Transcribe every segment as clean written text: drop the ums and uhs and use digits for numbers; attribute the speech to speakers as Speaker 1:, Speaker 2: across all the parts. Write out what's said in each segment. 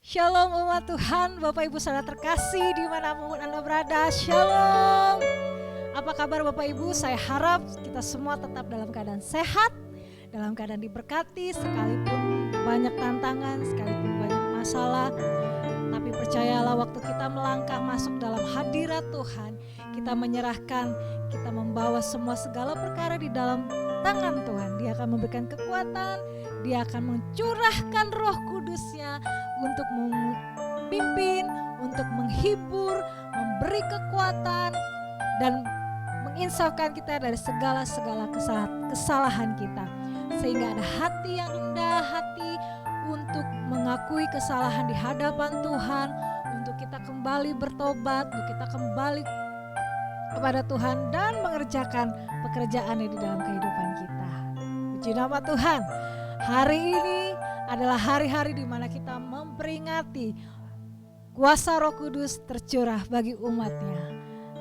Speaker 1: Shalom umat Tuhan, Bapak Ibu saudara terkasih dimanapun Anda berada, Shalom. Apa kabar Bapak Ibu? Saya harap kita semua tetap dalam keadaan sehat, dalam keadaan diberkati, sekalipun banyak tantangan, sekalipun banyak masalah. Tapi percayalah, waktu kita melangkah masuk dalam hadirat Tuhan, kita menyerahkan, kita membawa semua segala perkara di dalam tangan Tuhan. Dia akan memberikan kekuatan, Dia akan mencurahkan Roh Kudus-Nya untuk memimpin, untuk menghibur, memberi kekuatan, dan menginsafkan kita dari segala kesalahan kita. Sehingga ada hati yang rendah hati untuk mengakui kesalahan di hadapan Tuhan, untuk kita kembali bertobat, untuk kita kembali kepada Tuhan dan mengerjakan pekerjaan di dalam kehidupan kita. Puji nama Tuhan. Hari ini adalah hari-hari di mana kita memperingati kuasa Roh Kudus tercurah bagi umatnya.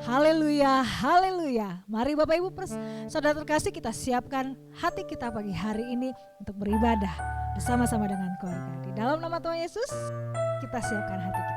Speaker 1: Haleluya, haleluya. Mari Bapak Ibu saudara terkasih, kita siapkan hati kita pagi hari ini untuk beribadah bersama-sama dengan keluarga. Di dalam nama Tuhan Yesus, kita siapkan hati kita.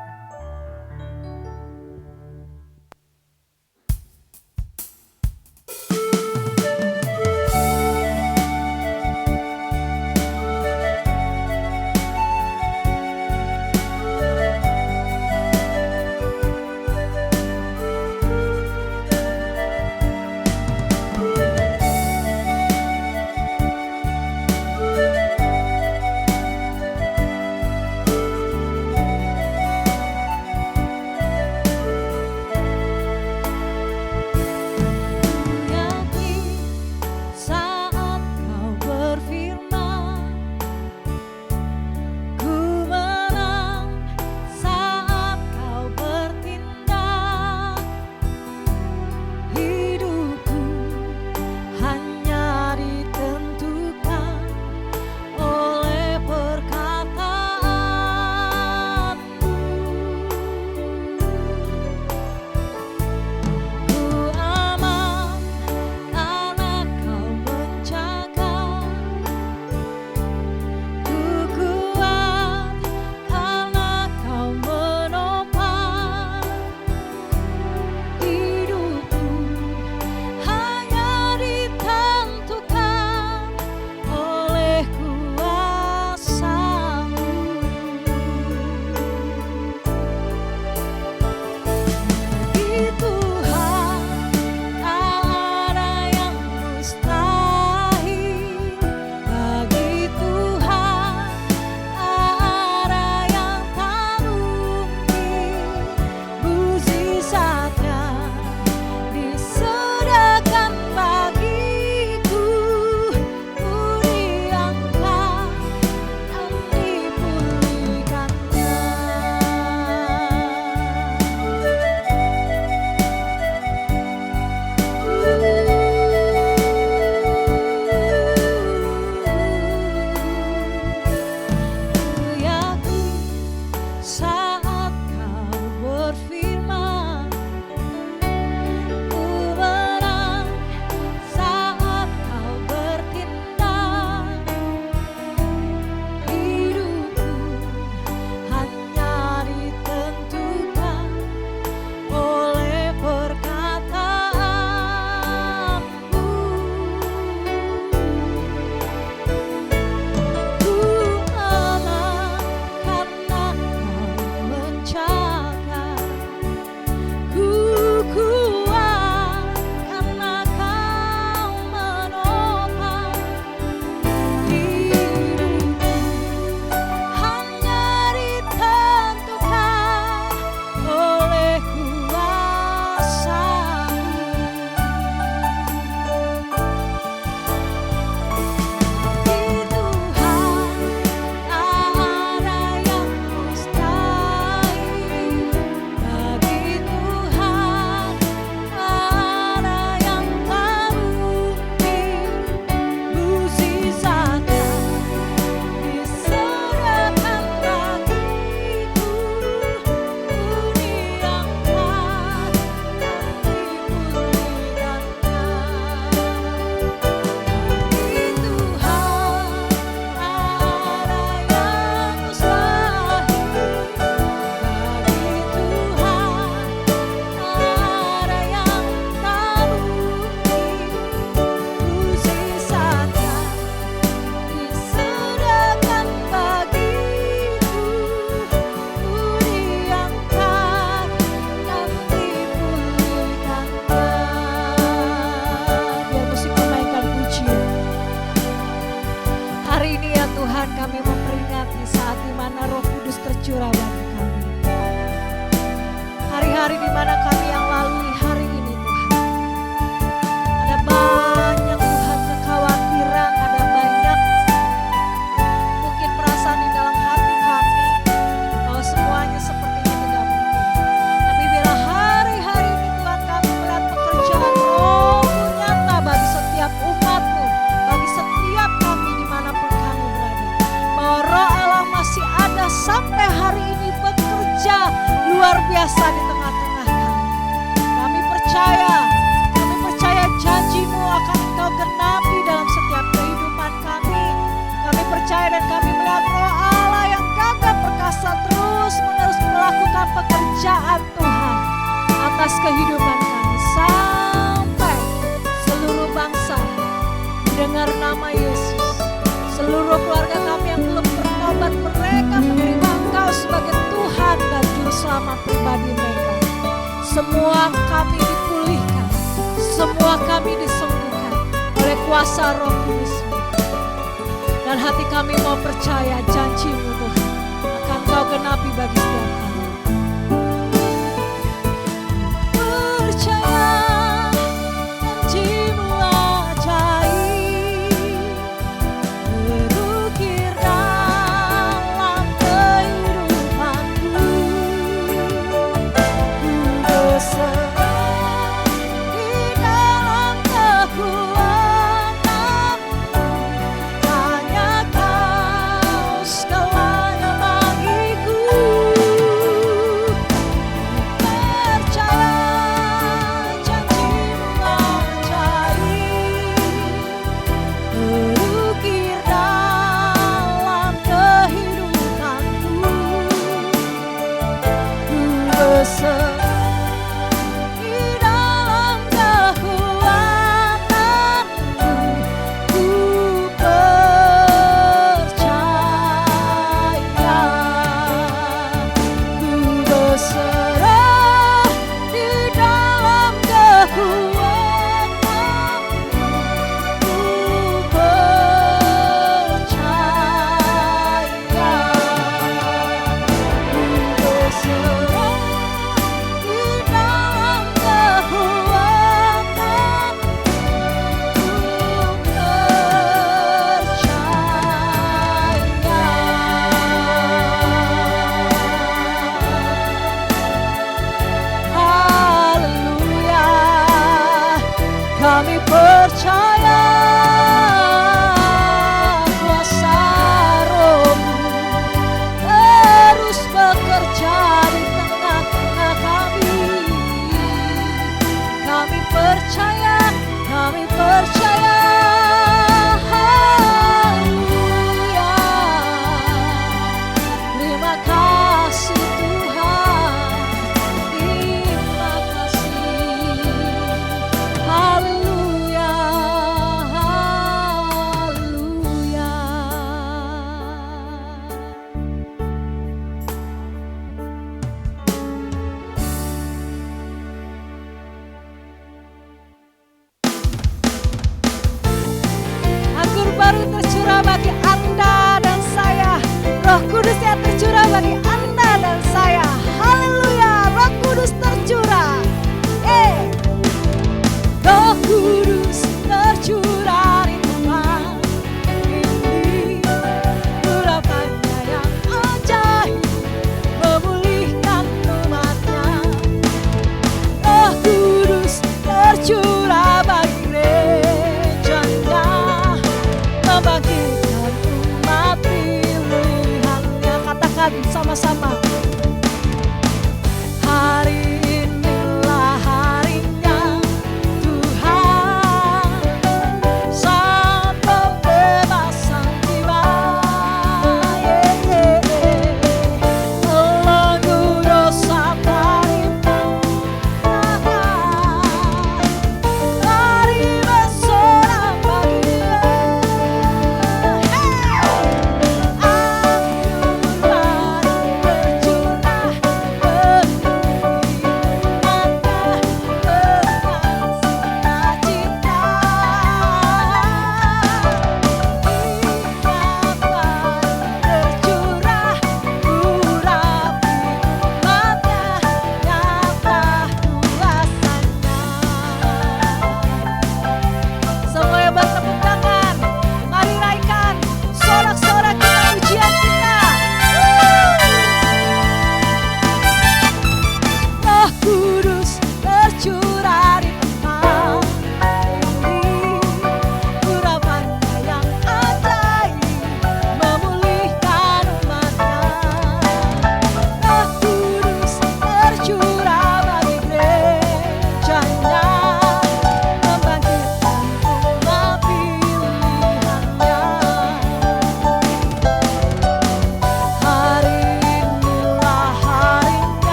Speaker 1: kerajaan Tuhan atas kehidupan kami sampai seluruh bangsa mendengar nama Yesus. Seluruh keluarga kami yang belum bertobat, mereka menerima Engkau sebagai Tuhan dan Juru Selamat pribadi mereka. Semua kami dipulihkan, semua kami disembuhkan oleh kuasa Roh Kudus. Dan hati kami mau percaya janji-Mu Tuhan akan Kau genapi bagi setiap kami. Percaya janji-Mu ajaib, berukir dalam kehidupanku. Ku berserah di dalam kekuatan, hanya Kau segalanya bagiku. Percaya janji-Mu ajaib, berukir dalam kehidupanku. Ku berserah di dalam kekuatan-Mu. Ku percaya. Ku berserah di dalam kekuatan-Mu. Ku percaya. Ku berserah di dalam kami percaya kuasa Roh-Mu terus bekerja di tengah-tengah kami. Kami percaya, kami percaya. Haleluya. Terima kasih Tuhan, terima kasih. Haleluya, haleluya. Anggur baru tercurah bagi Anda dan saya. Roh Kudus yang tercurah bagi Anda dan saya. Haleluya, Roh Kudus tercurah. Roh Kudus tercurah di tempat ini. Urapannya yang ajaib memulihkan umatnya. Roh Kudus tercurah bagi gerejanya, membangkitkan umat pilihannya. Katakan sama-sama. Hari inilah harinya Tuhan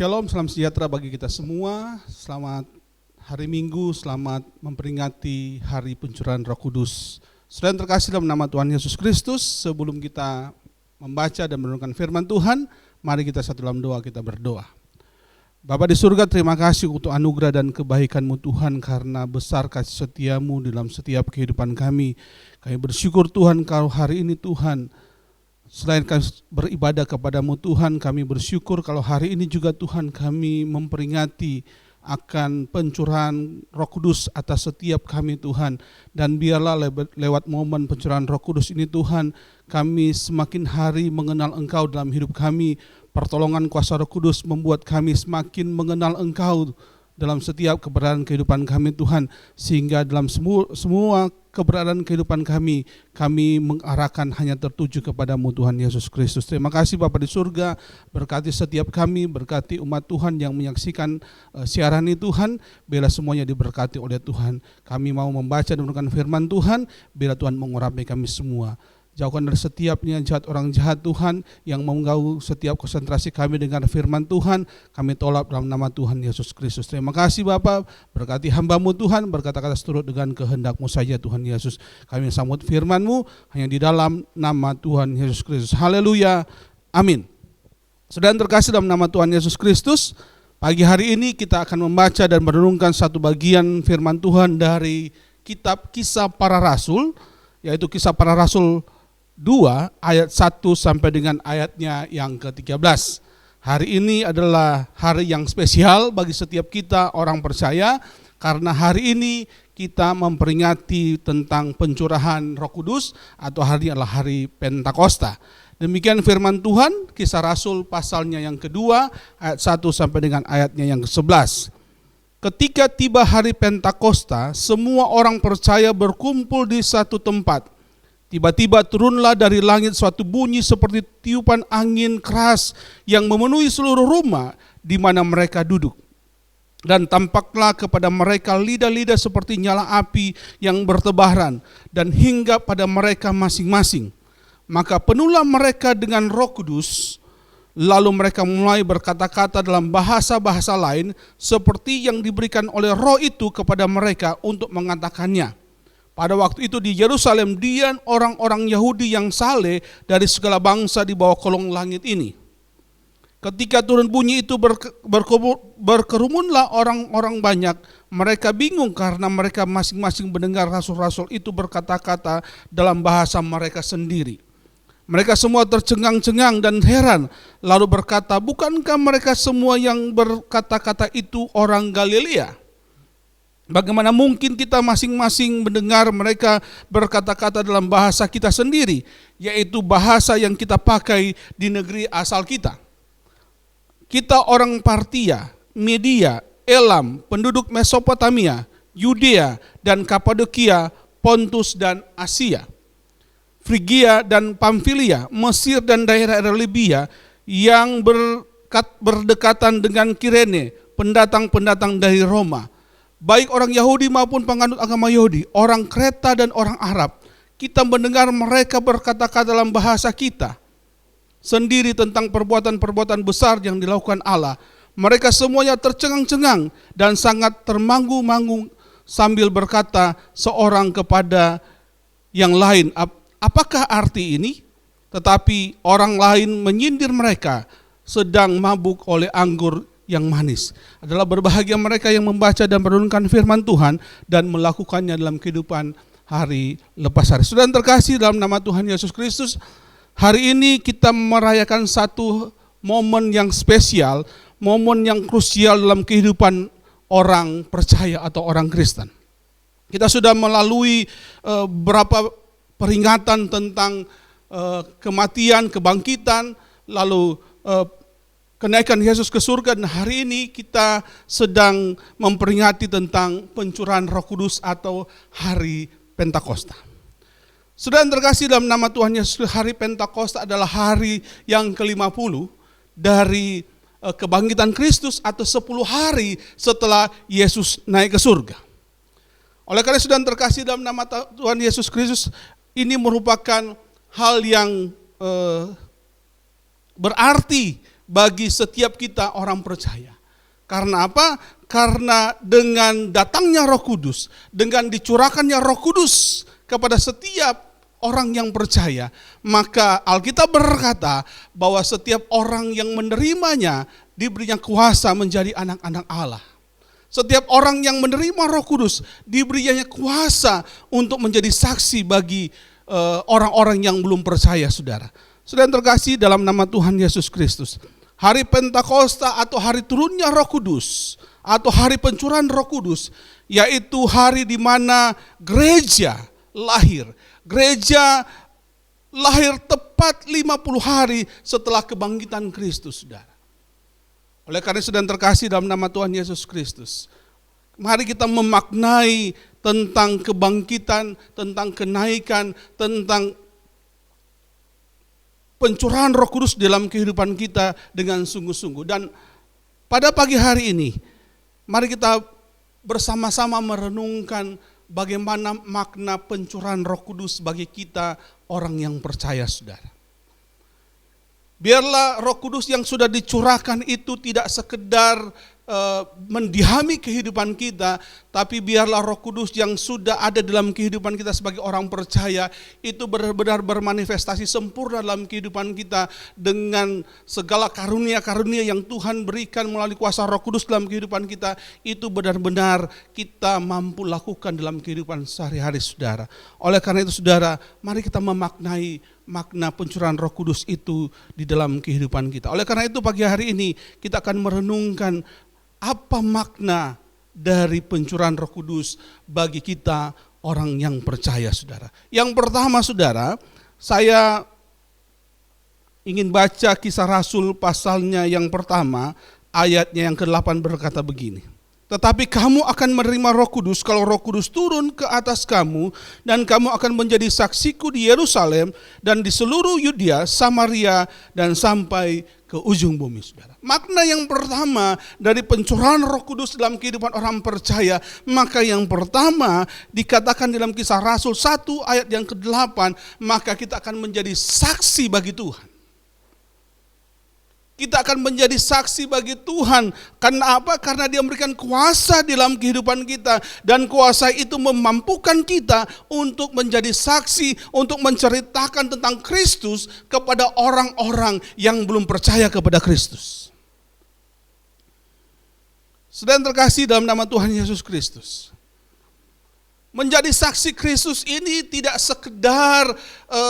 Speaker 2: Shalom, salam sejahtera bagi kita semua. Selamat hari Minggu, selamat memperingati Hari Pencurahan Roh Kudus. Saudara yang terkasih dalam nama Tuhan Yesus Kristus, sebelum kita membaca dan merenungkan firman Tuhan, mari kita satu dalam doa, kita berdoa. Bapa di surga, terima kasih untuk anugerah dan kebaikan-Mu Tuhan, karena besar kasih setia-Mu dalam setiap kehidupan kami. Kami bersyukur Tuhan kalau hari ini Tuhan, selain kami beribadah kepadamu Tuhan, kami bersyukur kalau hari ini juga Tuhan kami memperingati akan pencurahan Roh Kudus atas setiap kami Tuhan. Dan biarlah lewat momen pencurahan Roh Kudus ini Tuhan, kami semakin hari mengenal Engkau dalam hidup kami. Pertolongan kuasa Roh Kudus membuat kami semakin mengenal Engkau dalam setiap keberadaan kehidupan kami Tuhan, sehingga dalam semua keberadaan kehidupan kami mengarahkan hanya tertuju kepadamu Tuhan Yesus Kristus. Terima kasih Bapa di surga, berkati setiap kami, berkati umat Tuhan yang menyaksikan siaran ini Tuhan, biarlah semuanya diberkati oleh Tuhan. Kami mau membaca dan merenungkan firman Tuhan, biarlah Tuhan mengurapi kami semua. Jauhkan dari setiapnya jahat orang jahat Tuhan yang mengganggu setiap konsentrasi kami dengan firman Tuhan, kami tolak dalam nama Tuhan Yesus Kristus. Terima kasih Bapa, berkati hamba-Mu Tuhan, berkata-kata seturut dengan kehendak-Mu saja Tuhan Yesus. Kami sambut firman-Mu hanya di dalam nama Tuhan Yesus Kristus. Haleluya, amin. Saudara yang terkasih dalam nama Tuhan Yesus Kristus, pagi hari ini kita akan membaca dan merenungkan satu bagian firman Tuhan dari kitab Kisah Para Rasul, yaitu Kisah Para Rasul 2 ayat 1 sampai dengan ayatnya yang ke-13. Hari ini adalah hari yang spesial bagi setiap kita orang percaya, karena hari ini kita memperingati tentang pencurahan Roh Kudus, atau hari adalah hari Pentakosta. Demikian firman Tuhan, Kisah Rasul pasalnya yang kedua ayat 1 sampai dengan ayatnya yang ke-11. Ketika tiba hari Pentakosta, semua orang percaya berkumpul di satu tempat. Tiba-tiba turunlah dari langit suatu bunyi seperti tiupan angin keras yang memenuhi seluruh rumah di mana mereka duduk. Dan tampaklah kepada mereka lidah-lidah seperti nyala api yang bertebaran dan hinggap pada mereka masing-masing. Maka penuhlah mereka dengan Roh Kudus, lalu mereka mulai berkata-kata dalam bahasa-bahasa lain seperti yang diberikan oleh Roh itu kepada mereka untuk mengatakannya. Pada waktu itu di Yerusalem diam orang-orang Yahudi yang saleh dari segala bangsa di bawah kolong langit ini. Ketika turun bunyi itu berkerumunlah orang-orang banyak. Mereka bingung karena mereka masing-masing mendengar rasul-rasul itu berkata-kata dalam bahasa mereka sendiri. Mereka semua tercengang-cengang dan heran, lalu berkata, bukankah mereka semua yang berkata-kata itu orang Galilea? Bagaimana mungkin kita masing-masing mendengar mereka berkata-kata dalam bahasa kita sendiri, yaitu bahasa yang kita pakai di negeri asal kita. Kita orang Partia, Media, Elam, penduduk Mesopotamia, Yudea dan Kapadokia, Pontus dan Asia, Frigia dan Pamfilia, Mesir dan daerah-daerah Libya yang berdekatan dengan Kirene, pendatang-pendatang dari Roma, baik orang Yahudi maupun penganut agama Yahudi, orang Kreta dan orang Arab. Kita mendengar mereka berkata-kata dalam bahasa kita sendiri tentang perbuatan-perbuatan besar yang dilakukan Allah. Mereka semuanya tercengang-cengang dan sangat termangu-mangu sambil berkata seorang kepada yang lain, apakah arti ini? Tetapi orang lain menyindir mereka sedang mabuk oleh anggur yang manis. Adalah berbahagia mereka yang membaca dan merenungkan firman Tuhan dan melakukannya dalam kehidupan hari lepas hari. Saudara terkasih dalam nama Tuhan Yesus Kristus, hari ini kita merayakan satu momen yang spesial, momen yang krusial dalam kehidupan orang percaya atau orang Kristen. Kita sudah melalui beberapa peringatan tentang kematian, kebangkitan, lalu kenaikan Yesus ke surga, dan hari ini kita sedang memperingati tentang pencurahan Roh Kudus atau hari Pentakosta. Saudara yang terkasih dalam nama Tuhan Yesus, hari Pentakosta adalah hari yang ke-50 dari kebangkitan Kristus atau 10 hari setelah Yesus naik ke surga. Oleh karena saudara terkasih dalam nama Tuhan Yesus Kristus, ini merupakan hal yang berarti bagi setiap kita orang percaya. Karena apa? Karena dengan datangnya Roh Kudus, dengan dicurahkannya Roh Kudus kepada setiap orang yang percaya, maka Alkitab berkata bahwa setiap orang yang menerimanya diberinya kuasa menjadi anak-anak Allah. Setiap orang yang menerima Roh Kudus diberinya kuasa untuk menjadi saksi bagi orang-orang yang belum percaya, saudara. Saudara yang terkasih dalam nama Tuhan Yesus Kristus, hari Pentakosta atau hari turunnya Roh Kudus atau hari pencurahan Roh Kudus, yaitu hari di mana gereja lahir. Gereja lahir tepat 50 hari setelah kebangkitan Kristus, saudara. Oleh karena itu, saudara terkasih dalam nama Tuhan Yesus Kristus, mari kita memaknai tentang kebangkitan, tentang kenaikan, tentang pencurahan Roh Kudus dalam kehidupan kita dengan sungguh-sungguh. Dan pada pagi hari ini, mari kita bersama-sama merenungkan bagaimana makna pencurahan Roh Kudus bagi kita orang yang percaya, saudara. Biarlah Roh Kudus yang sudah dicurahkan itu tidak sekedar mendiami kehidupan kita, tapi biarlah Roh Kudus yang sudah ada dalam kehidupan kita sebagai orang percaya itu benar-benar bermanifestasi sempurna dalam kehidupan kita dengan segala karunia-karunia yang Tuhan berikan melalui kuasa Roh Kudus dalam kehidupan kita, itu benar-benar kita mampu lakukan dalam kehidupan sehari-hari, saudara. Oleh karena itu, saudara, mari kita memaknai makna pencurahan Roh Kudus itu di dalam kehidupan kita. Oleh karena itu, pagi hari ini kita akan merenungkan apa makna dari pencurahan Roh Kudus bagi kita orang yang percaya, saudara. Yang pertama, saudara, saya ingin baca Kisah Rasul pasalnya yang pertama, ayatnya yang ke-8 berkata begini. Tetapi kamu akan menerima Roh Kudus kalau Roh Kudus turun ke atas kamu, dan kamu akan menjadi saksiku di Yerusalem dan di seluruh Yudea, Samaria, dan sampai ke ujung bumi, saudara. Makna yang pertama dari pencurahan Roh Kudus dalam kehidupan orang percaya, maka yang pertama dikatakan dalam Kisah Rasul 1 ayat yang ke-8, maka kita akan menjadi saksi bagi Tuhan. Kita akan menjadi saksi bagi Tuhan. Karena apa? Karena Dia memberikan kuasa dalam kehidupan kita. Dan kuasa itu memampukan kita untuk menjadi saksi, untuk menceritakan tentang Kristus kepada orang-orang yang belum percaya kepada Kristus. Saudara terkasih dalam nama Tuhan Yesus Kristus, menjadi saksi Kristus ini tidak sekedar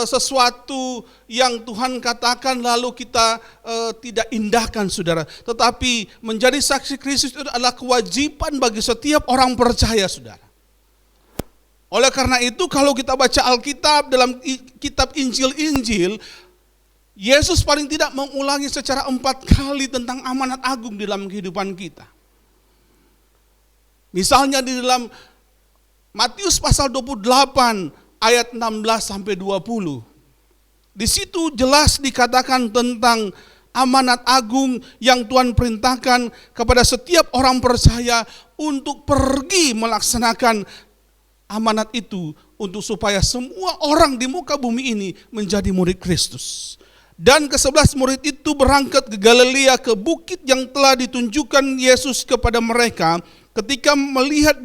Speaker 2: sesuatu yang Tuhan katakan lalu kita tidak indahkan, saudara. Tetapi menjadi saksi Kristus itu adalah kewajiban bagi setiap orang percaya, saudara. Oleh karena itu, kalau kita baca Alkitab dalam kitab Injil-Injil, Yesus paling tidak mengulangi secara 4 kali tentang amanat agung dalam kehidupan kita. Misalnya di dalam Matius pasal 28 ayat 16 sampai 20. Di situ jelas dikatakan tentang amanat agung yang Tuhan perintahkan kepada setiap orang percaya untuk pergi melaksanakan amanat itu untuk supaya semua orang di muka bumi ini menjadi murid Kristus. Dan ke-11 murid itu berangkat ke Galilea, ke bukit yang telah ditunjukkan Yesus kepada mereka. Ketika melihat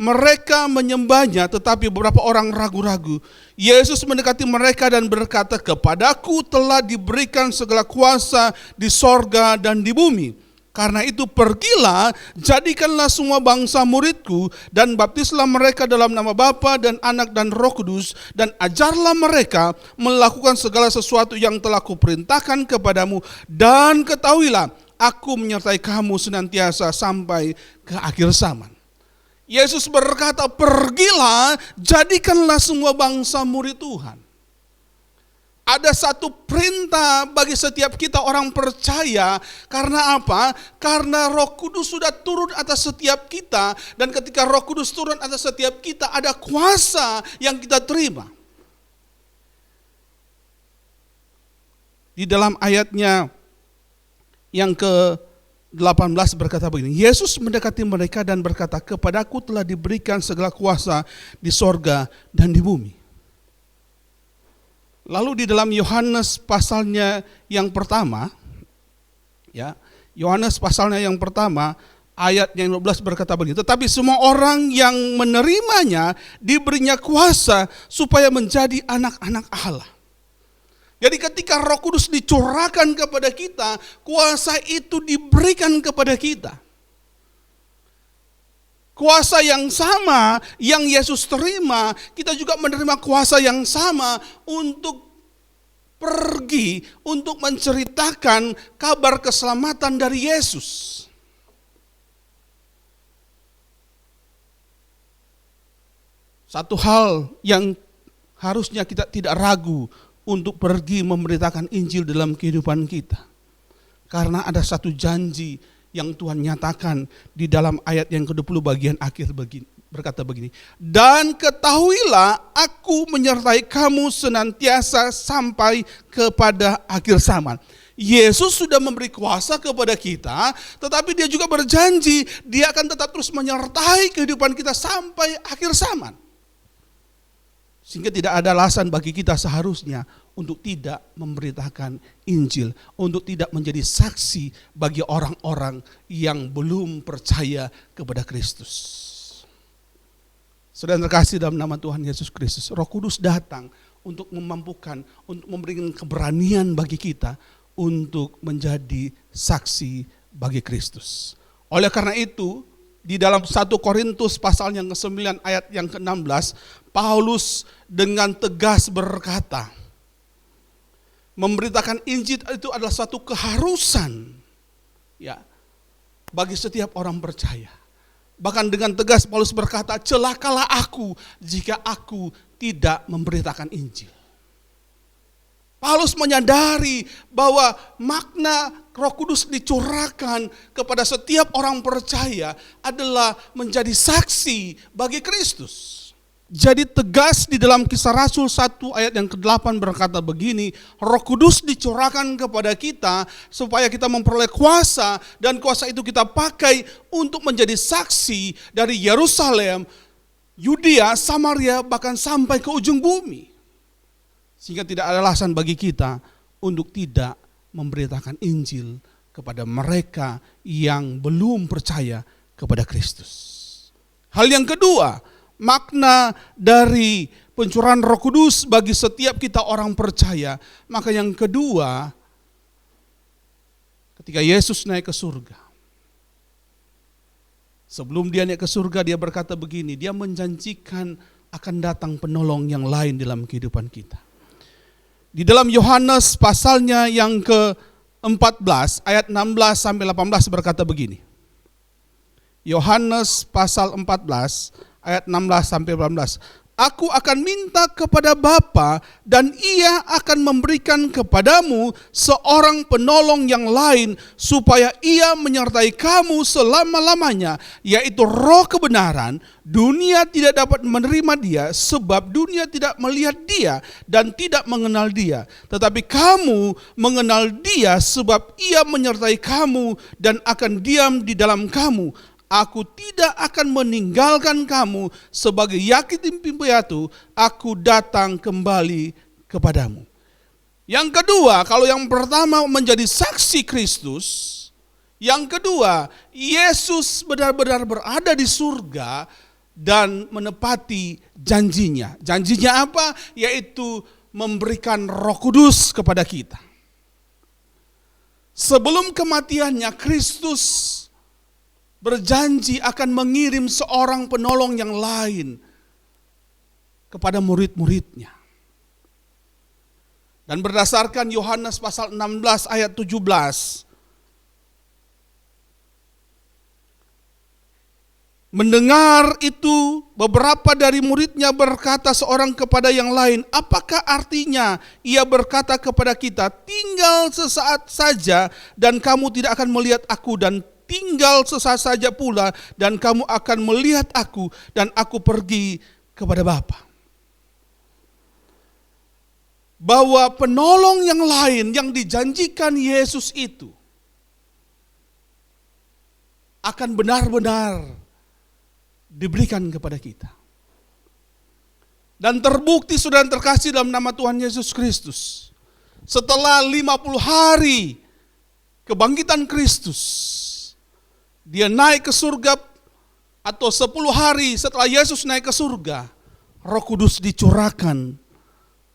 Speaker 2: mereka menyembahnya, tetapi beberapa orang ragu-ragu. Yesus mendekati mereka dan berkata, kepadaku telah diberikan segala kuasa di sorga dan di bumi. Karena itu pergilah, jadikanlah semua bangsa muridku, dan baptislah mereka dalam nama Bapa dan Anak dan Roh Kudus, dan ajarlah mereka melakukan segala sesuatu yang telah kuperintahkan kepadamu, dan ketahuilah, aku menyertai kamu senantiasa sampai ke akhir zaman. Yesus berkata, pergilah, jadikanlah semua bangsa murid Tuhan. Ada satu perintah bagi setiap kita orang percaya. Karena apa? Karena Roh Kudus sudah turun atas setiap kita. Dan ketika Roh Kudus turun atas setiap kita, ada kuasa yang kita terima. Di dalam ayatnya yang ke-18 berkata begini, Yesus mendekati mereka dan berkata, kepadaku telah diberikan segala kuasa di sorga dan di bumi. Lalu di dalam Yohanes pasalnya yang pertama, Ya, Yohanes pasalnya yang pertama ayat yang 12 berkata begini, tetapi semua orang yang menerimanya diberinya kuasa supaya menjadi anak-anak Allah. Jadi ketika Roh Kudus dicurahkan kepada kita, kuasa itu diberikan kepada kita. Kuasa yang sama yang Yesus terima, kita juga menerima kuasa yang sama untuk pergi, untuk menceritakan kabar keselamatan dari Yesus. Satu hal yang harusnya kita tidak ragu untuk pergi memberitakan Injil dalam kehidupan kita. Karena ada satu janji yang Tuhan nyatakan di dalam ayat yang ke-20 bagian akhir begini, berkata begini, dan ketahuilah aku menyertai kamu senantiasa sampai kepada akhir zaman. Yesus sudah memberi kuasa kepada kita, tetapi dia juga berjanji dia akan tetap terus menyertai kehidupan kita sampai akhir zaman. Sehingga tidak ada alasan bagi kita seharusnya untuk tidak memberitakan Injil, untuk tidak menjadi saksi bagi orang-orang yang belum percaya kepada Kristus. Saudara terkasih dalam nama Tuhan Yesus Kristus, Roh Kudus datang untuk memampukan, untuk memberikan keberanian bagi kita untuk menjadi saksi bagi Kristus. Oleh karena itu, di dalam 1 Korintus pasal yang ke-9 ayat yang ke-16, Paulus dengan tegas berkata, memberitakan Injil itu adalah suatu keharusan ya bagi setiap orang percaya. Bahkan dengan tegas Paulus berkata, celakalah aku jika aku tidak memberitakan Injil. Paulus menyadari bahwa makna Roh Kudus dicurahkan kepada setiap orang percaya adalah menjadi saksi bagi Kristus. Jadi tegas di dalam Kisah Rasul 1 ayat yang ke-8 berkata begini, Roh Kudus dicurahkan kepada kita supaya kita memperoleh kuasa, dan kuasa itu kita pakai untuk menjadi saksi dari Yerusalem, Yudea, Samaria, bahkan sampai ke ujung bumi. Sehingga tidak ada alasan bagi kita untuk tidak memberitakan Injil kepada mereka yang belum percaya kepada Kristus. Hal yang kedua, makna dari pencurahan Roh Kudus bagi setiap kita orang percaya. Maka yang kedua, ketika Yesus naik ke surga, sebelum dia naik ke surga dia berkata begini, dia menjanjikan akan datang penolong yang lain dalam kehidupan kita. Di dalam Yohanes pasalnya yang ke-14 ayat 16 sampai 18 berkata begini. Yohanes pasal 14 ayat 16 sampai 18. Aku akan minta kepada Bapa dan Ia akan memberikan kepadamu seorang penolong yang lain supaya Ia menyertai kamu selama-lamanya, yaitu Roh kebenaran. Dunia tidak dapat menerima Dia sebab dunia tidak melihat Dia dan tidak mengenal Dia. Tetapi kamu mengenal Dia sebab Ia menyertai kamu dan akan diam di dalam kamu. Aku tidak akan meninggalkan kamu sebagai yatim piatu, aku datang kembali kepadamu. Yang kedua, kalau yang pertama menjadi saksi Kristus, yang kedua, Yesus benar-benar berada di surga dan menepati janjinya. Janjinya apa? Yaitu memberikan Roh Kudus kepada kita. Sebelum kematiannya, Kristus berjanji akan mengirim seorang penolong yang lain kepada murid-muridnya. Dan berdasarkan Yohanes pasal 16 ayat 17, mendengar itu beberapa dari muridnya berkata seorang kepada yang lain, apakah artinya ia berkata kepada kita, tinggal sesaat saja dan kamu tidak akan melihat aku, dan tinggal sesaat saja pula dan kamu akan melihat aku, dan aku pergi kepada Bapa. Bahwa penolong yang lain yang dijanjikan Yesus itu akan benar-benar diberikan kepada kita. Dan terbukti saudara terkasih dalam nama Tuhan Yesus Kristus, setelah 50 hari kebangkitan Kristus, dia naik ke surga, atau 10 hari setelah Yesus naik ke surga, Roh Kudus dicurahkan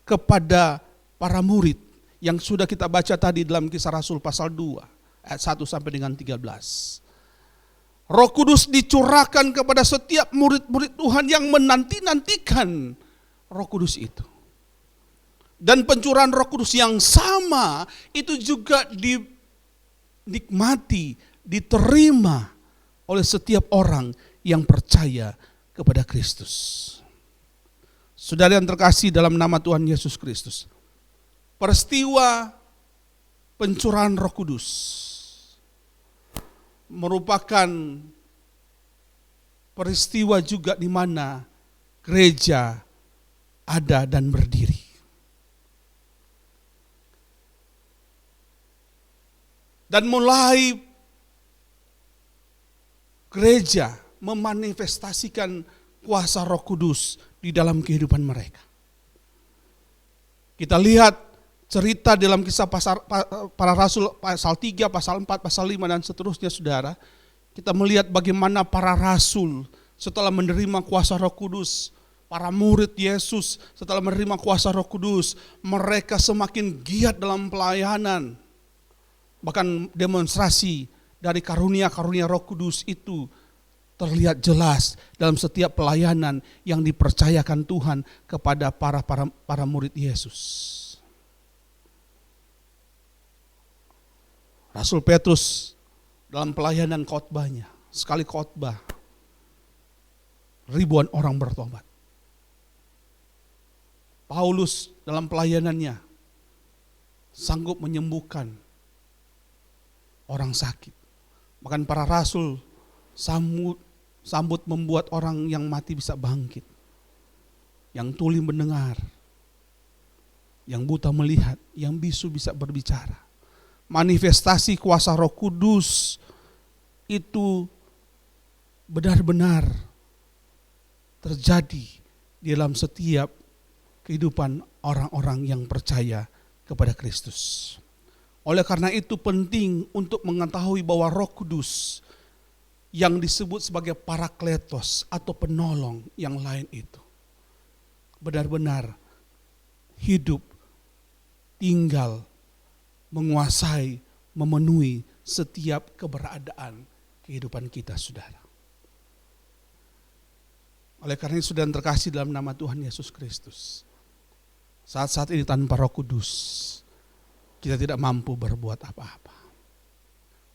Speaker 2: kepada para murid yang sudah kita baca tadi dalam Kisah Rasul pasal 2 ayat 1 sampai dengan 13. Roh Kudus dicurahkan kepada setiap murid-murid Tuhan yang menanti-nantikan Roh Kudus itu. Dan pencurahan Roh Kudus yang sama itu juga dinikmati, diterima oleh setiap orang yang percaya kepada Kristus. Saudara yang terkasih dalam nama Tuhan Yesus Kristus, peristiwa pencurahan Roh Kudus merupakan peristiwa juga di mana gereja ada dan berdiri. Dan mulai gereja memanifestasikan kuasa Roh Kudus di dalam kehidupan mereka. Kita lihat cerita dalam Kisah para Rasul pasal 3, pasal 4, pasal 5 dan seterusnya, saudara. Kita melihat bagaimana para rasul setelah menerima kuasa Roh Kudus, para murid Yesus setelah menerima kuasa Roh Kudus, mereka semakin giat dalam pelayanan. Bahkan demonstrasi dari karunia-karunia Roh Kudus itu terlihat jelas dalam setiap pelayanan yang dipercayakan Tuhan kepada para murid Yesus. Rasul Petrus dalam pelayanan khotbahnya, sekali khotbah, ribuan orang bertobat. Paulus dalam pelayanannya sanggup menyembuhkan orang sakit. Bahkan para rasul sambut membuat orang yang mati bisa bangkit. Yang tuli mendengar, yang buta melihat, yang bisu bisa berbicara. Manifestasi kuasa Roh Kudus itu benar-benar terjadi di dalam setiap kehidupan orang-orang yang percaya kepada Kristus. Oleh karena itu penting untuk mengetahui bahwa Roh Kudus yang disebut sebagai Parakletos atau penolong yang lain itu benar-benar hidup, tinggal, menguasai, memenuhi setiap keberadaan kehidupan kita, saudara. Oleh karena itu, saudara terkasih dalam nama Tuhan Yesus Kristus, saat-saat ini tanpa Roh Kudus kita tidak mampu berbuat apa-apa.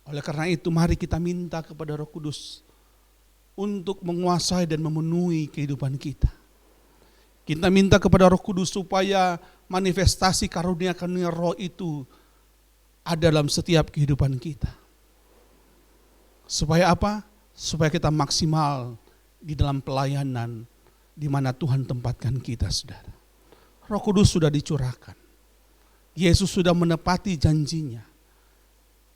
Speaker 2: Oleh karena itu mari kita minta kepada Roh Kudus untuk menguasai dan memenuhi kehidupan kita. Kita minta kepada Roh Kudus supaya manifestasi karunia-karunia Roh itu ada dalam setiap kehidupan kita. Supaya apa? Supaya kita maksimal di dalam pelayanan di mana Tuhan tempatkan kita, saudara. Roh Kudus sudah dicurahkan. Yesus sudah menepati janjinya.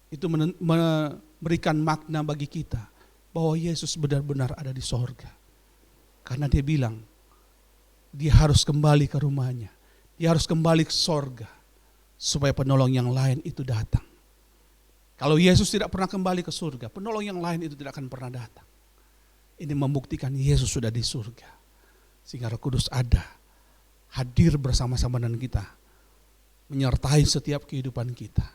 Speaker 2: Itu memberikan makna bagi kita bahwa Yesus benar-benar ada di sorga. Karena dia bilang, dia harus kembali ke rumahnya. Dia harus kembali ke sorga. Supaya penolong yang lain itu datang. Kalau Yesus tidak pernah kembali ke surga, penolong yang lain itu tidak akan pernah datang. Ini membuktikan Yesus sudah di surga. Sehingga Roh Kudus ada, hadir bersama-sama dengan kita. Menyertai setiap kehidupan kita.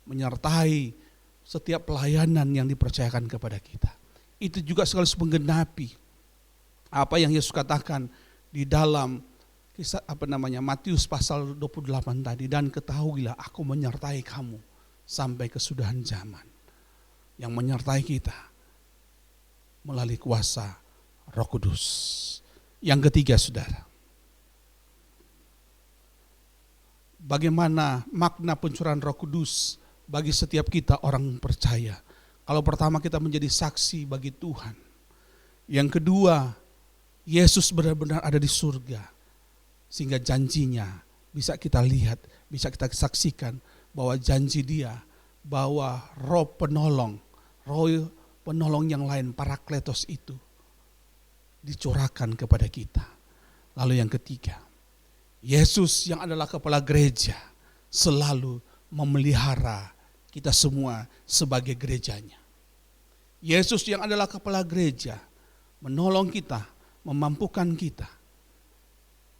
Speaker 2: Menyertai setiap pelayanan yang dipercayakan kepada kita. Itu juga sekaligus menggenapi apa yang Yesus katakan di dalam kisah Matius pasal 28 tadi, dan ketahuilah aku menyertai kamu sampai kesudahan zaman. Yang menyertai kita melalui kuasa Roh Kudus. Yang ketiga, saudara, bagaimana makna pencurahan Roh Kudus bagi setiap kita orang percaya. Kalau pertama kita menjadi saksi bagi Tuhan. Yang kedua, Yesus benar-benar ada di surga. Sehingga janjinya bisa kita lihat, bisa kita saksikan bahwa janji dia, bahwa roh penolong yang lain, Parakletos itu dicurahkan kepada kita. Lalu yang ketiga, Yesus yang adalah kepala gereja selalu memelihara kita semua sebagai gerejanya. Yesus yang adalah kepala gereja menolong kita, memampukan kita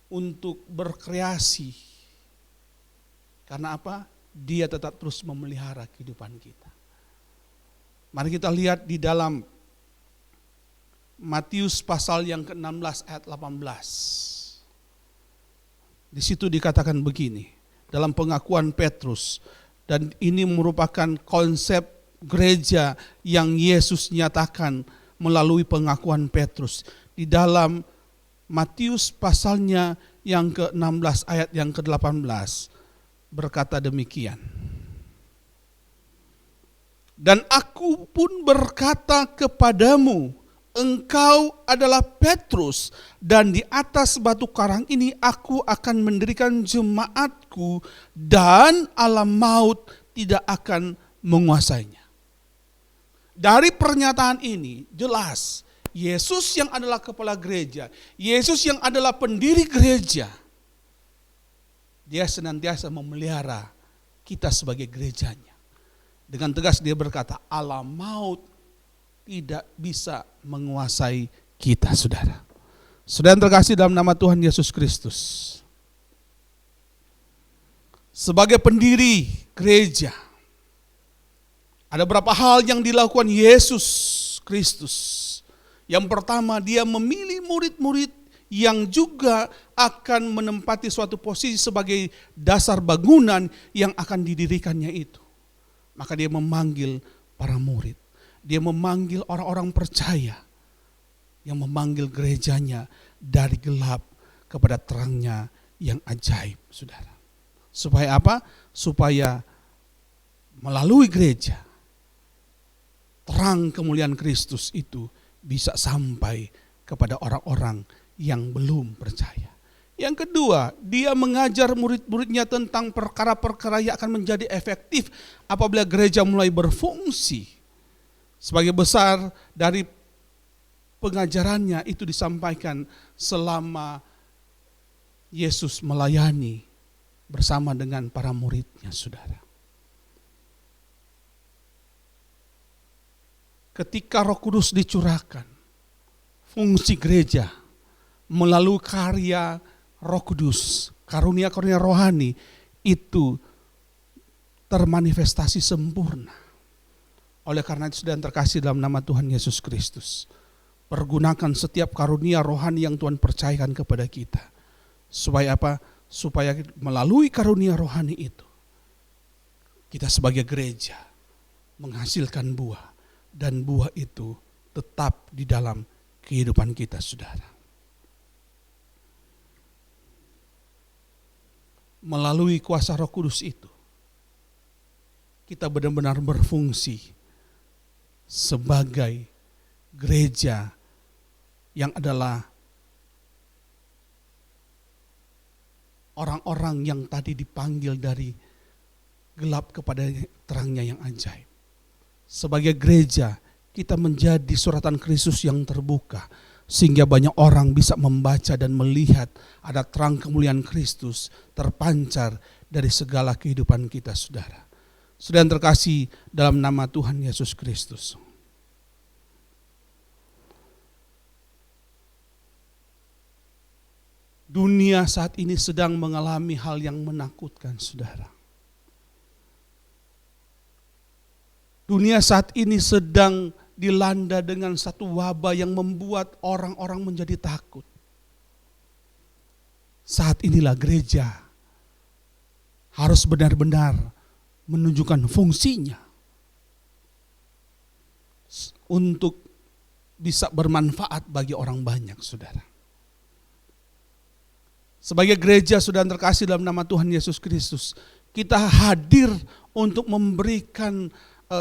Speaker 2: untuk berkreasi. Karena apa? Dia tetap terus memelihara kehidupan kita. Mari kita lihat di dalam Matius pasal yang ke-16 ayat 18. Di situ dikatakan begini, dalam pengakuan Petrus, dan ini merupakan konsep gereja yang Yesus nyatakan melalui pengakuan Petrus. Di dalam Matius pasalnya yang ke-16 ayat yang ke-18 berkata demikian. Dan aku pun berkata kepadamu, engkau adalah Petrus, dan di atas batu karang ini aku akan mendirikan jemaatku, dan alam maut tidak akan menguasainya. Dari pernyataan ini jelas, Yesus yang adalah kepala gereja, Yesus yang adalah pendiri gereja, dia senantiasa memelihara kita sebagai gerejanya. Dengan tegas dia berkata, alam maut tidak bisa menguasai kita, saudara. Saudara yang terkasih dalam nama Tuhan Yesus Kristus, sebagai pendiri gereja, ada beberapa hal yang dilakukan Yesus Kristus. Yang pertama, dia memilih murid-murid yang juga akan menempati suatu posisi sebagai dasar bangunan yang akan didirikannya itu. Maka dia memanggil para murid. Dia memanggil orang-orang percaya yang memanggil gerejanya dari gelap kepada terangnya yang ajaib, saudara. Supaya apa? Supaya melalui gereja, terang kemuliaan Kristus itu bisa sampai kepada orang-orang yang belum percaya. Yang kedua, dia mengajar murid-muridnya tentang perkara-perkara yang akan menjadi efektif apabila gereja mulai berfungsi. Sebagai besar dari pengajarannya itu disampaikan selama Yesus melayani bersama dengan para muridnya, saudara. Ketika Roh Kudus dicurahkan, fungsi gereja melalui karya Roh Kudus, karunia-karunia rohani itu termanifestasi sempurna. Oleh karena itu, saudara terkasih dalam nama Tuhan Yesus Kristus, pergunakan setiap karunia rohani yang Tuhan percayakan kepada kita. Supaya apa? Supaya melalui karunia rohani itu, kita sebagai gereja menghasilkan buah, dan buah itu tetap di dalam kehidupan kita, saudara. Melalui kuasa Roh Kudus itu, kita benar-benar berfungsi sebagai gereja yang adalah orang-orang yang tadi dipanggil dari gelap kepada terangnya yang ajaib. Sebagai gereja, kita menjadi suratan Kristus yang terbuka, sehingga banyak orang bisa membaca dan melihat ada terang kemuliaan Kristus terpancar dari segala kehidupan kita, saudara. Saudara yang terkasih dalam nama Tuhan Yesus Kristus. Dunia saat ini sedang mengalami hal yang menakutkan, saudara. Dunia saat ini sedang dilanda dengan satu wabah yang membuat orang-orang menjadi takut. Saat inilah gereja harus benar-benar menunjukkan fungsinya untuk bisa bermanfaat bagi orang banyak, saudara. Sebagai gereja, saudara terkasih dalam nama Tuhan Yesus Kristus, kita hadir untuk memberikan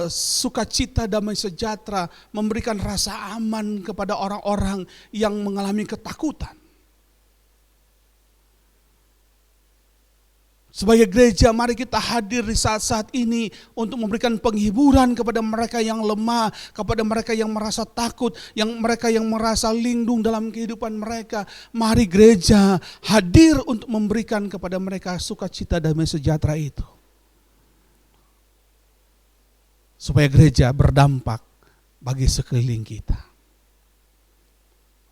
Speaker 2: sukacita, damai sejahtera, memberikan rasa aman kepada orang-orang yang mengalami ketakutan. Sebagai gereja, mari kita hadir di saat-saat ini untuk memberikan penghiburan kepada mereka yang lemah, kepada mereka yang merasa takut, mereka yang merasa lindung dalam kehidupan mereka. Mari gereja hadir untuk memberikan kepada mereka sukacita, damai sejahtera itu. supaya gereja berdampak bagi sekeliling kita.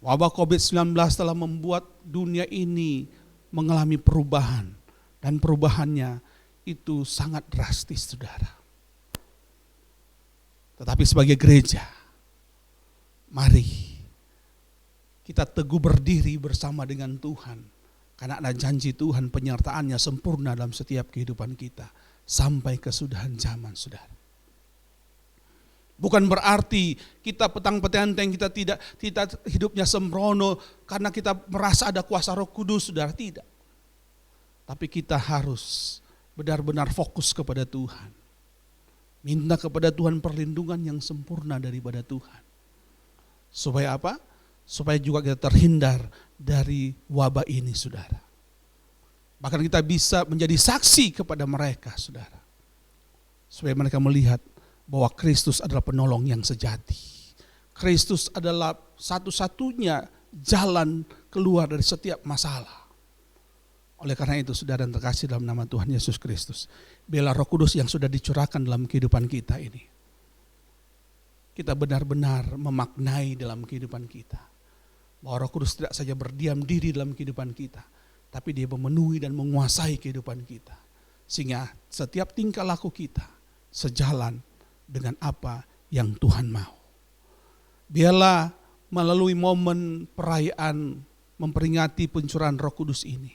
Speaker 2: Wabah COVID-19 telah membuat dunia ini mengalami perubahan, dan perubahannya itu sangat drastis, saudara. Tetapi sebagai gereja, mari kita teguh berdiri bersama dengan Tuhan, karena ada janji Tuhan penyertaannya sempurna dalam setiap kehidupan kita sampai kesudahan zaman, saudara. Bukan berarti kita petang-petenteng, kita tidak hidupnya sembrono karena kita merasa ada kuasa Roh Kudus, saudara, tidak. Tapi kita harus benar-benar fokus kepada Tuhan. Minta kepada Tuhan perlindungan yang sempurna daripada Tuhan. Supaya apa? Supaya juga kita terhindar dari wabah ini, saudara. Bahkan kita bisa menjadi saksi kepada mereka, saudara. Supaya mereka melihat bahwa Kristus adalah penolong yang sejati. Kristus adalah satu-satunya jalan keluar dari setiap masalah. Oleh karena itu, saudara yang terkasih dalam nama Tuhan Yesus Kristus, biarlah Roh Kudus yang sudah dicurahkan dalam kehidupan kita ini, kita benar-benar memaknai dalam kehidupan kita. Bahwa Roh Kudus tidak saja berdiam diri dalam kehidupan kita, tapi dia memenuhi dan menguasai kehidupan kita. Sehingga setiap tingkah laku kita sejalan dengan apa yang Tuhan mau. Biarlah melalui momen perayaan memperingati pencurahan Roh Kudus ini,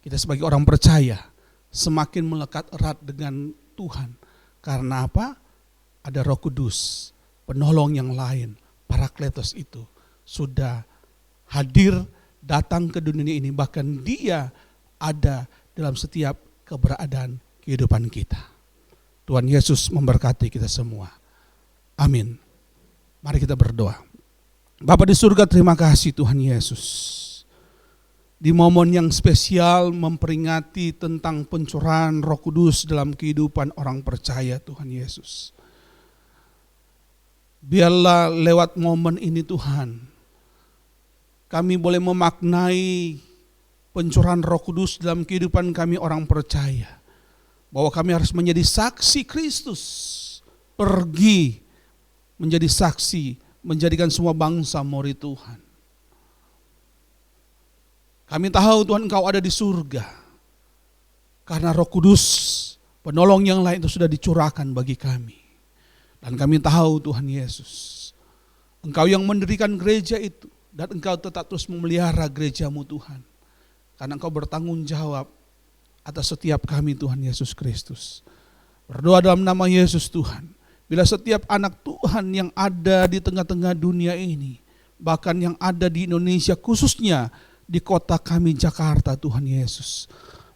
Speaker 2: kita sebagai orang percaya semakin melekat erat dengan Tuhan. Karena apa? Ada Roh Kudus, penolong yang lain, Parakletos itu sudah hadir datang ke dunia ini. Bahkan dia ada dalam setiap keberadaan kehidupan kita. Tuhan Yesus memberkati kita semua. Amin. Mari kita berdoa. Bapa di surga, terima kasih Tuhan Yesus. Di momen yang spesial memperingati tentang pencurahan Roh Kudus dalam kehidupan orang percaya, Tuhan Yesus. Biarlah lewat momen ini Tuhan, kami boleh memaknai pencurahan Roh Kudus dalam kehidupan kami orang percaya. Bahwa kami harus menjadi saksi Kristus, pergi menjadi saksi, menjadikan semua bangsa murid Tuhan. Kami tahu Tuhan Engkau ada di surga, karena Roh Kudus, penolong yang lain itu sudah dicurahkan bagi kami. Dan kami tahu Tuhan Yesus, Engkau yang mendirikan gereja itu, dan Engkau tetap terus memelihara gereja-Mu Tuhan. Karena Engkau bertanggung jawab atas setiap kami Tuhan Yesus Kristus. Berdoa dalam nama Yesus Tuhan. Bila setiap anak Tuhan yang ada di tengah-tengah dunia ini, bahkan yang ada di Indonesia, khususnya di kota kami Jakarta Tuhan Yesus.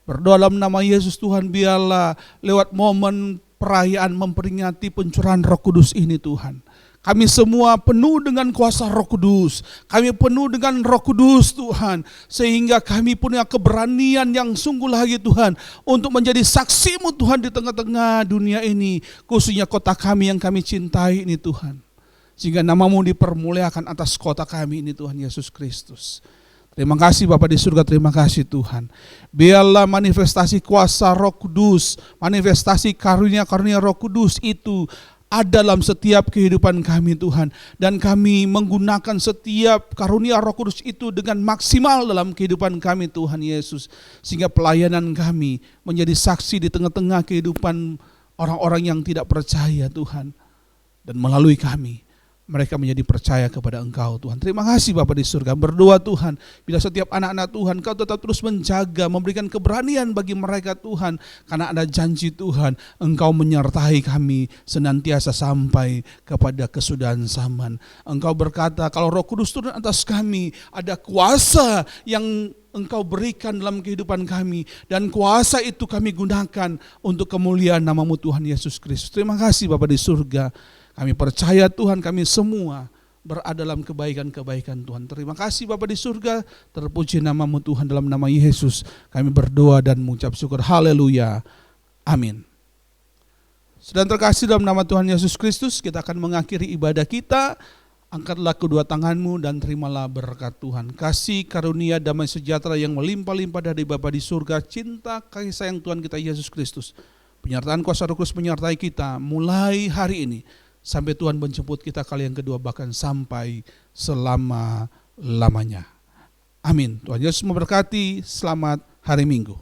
Speaker 2: Berdoa dalam nama Yesus Tuhan, biarlah lewat momen perayaan memperingati pencurahan Roh Kudus ini Tuhan, kami semua penuh dengan kuasa Roh Kudus. Kami penuh dengan Roh Kudus Tuhan. Sehingga kami punya keberanian yang sungguh lagi Tuhan, untuk menjadi saksi-Mu Tuhan di tengah-tengah dunia ini. Khususnya kota kami yang kami cintai ini Tuhan. Sehingga nama-Mu dipermuliakan atas kota kami ini Tuhan Yesus Kristus. Terima kasih Bapa di surga, terima kasih Tuhan. Biarlah manifestasi kuasa Roh Kudus, manifestasi karunia-karunia Roh Kudus itu ada dalam setiap kehidupan kami Tuhan. Dan kami menggunakan setiap karunia Roh Kudus itu dengan maksimal dalam kehidupan kami Tuhan Yesus. Sehingga pelayanan kami menjadi saksi di tengah-tengah kehidupan orang-orang yang tidak percaya Tuhan. Dan melalui kami, mereka menjadi percaya kepada Engkau Tuhan. Terima kasih Bapa di surga. Berdoa Tuhan, bila setiap anak-anak Tuhan Engkau tetap terus menjaga, memberikan keberanian bagi mereka Tuhan. Karena ada janji Tuhan, Engkau menyertai kami senantiasa sampai kepada kesudahan zaman. Engkau berkata, kalau Roh Kudus turun atas kami, ada kuasa yang Engkau berikan dalam kehidupan kami. Dan kuasa itu kami gunakan untuk kemuliaan nama-Mu Tuhan Yesus Kristus. Terima kasih Bapa di surga. Kami percaya Tuhan, kami semua berada dalam kebaikan-kebaikan Tuhan. Terima kasih Bapa di surga, terpuji nama-Mu Tuhan, dalam nama Yesus kami berdoa dan mengucap syukur. Haleluya. Amin. Sedang terkasih dalam nama Tuhan Yesus Kristus, kita akan mengakhiri ibadah kita. Angkatlah kedua tanganmu dan terimalah berkat Tuhan. Kasih karunia damai sejahtera yang melimpah-limpah dari Bapa di surga, cinta kasih sayang Tuhan kita Yesus Kristus, penyertaan kuasa Roh Kudus menyertai kita mulai hari ini sampai Tuhan menjemput kita kali yang kedua, bahkan sampai selama-lamanya. Amin. Tuhan Yesus memberkati. Selamat hari Minggu.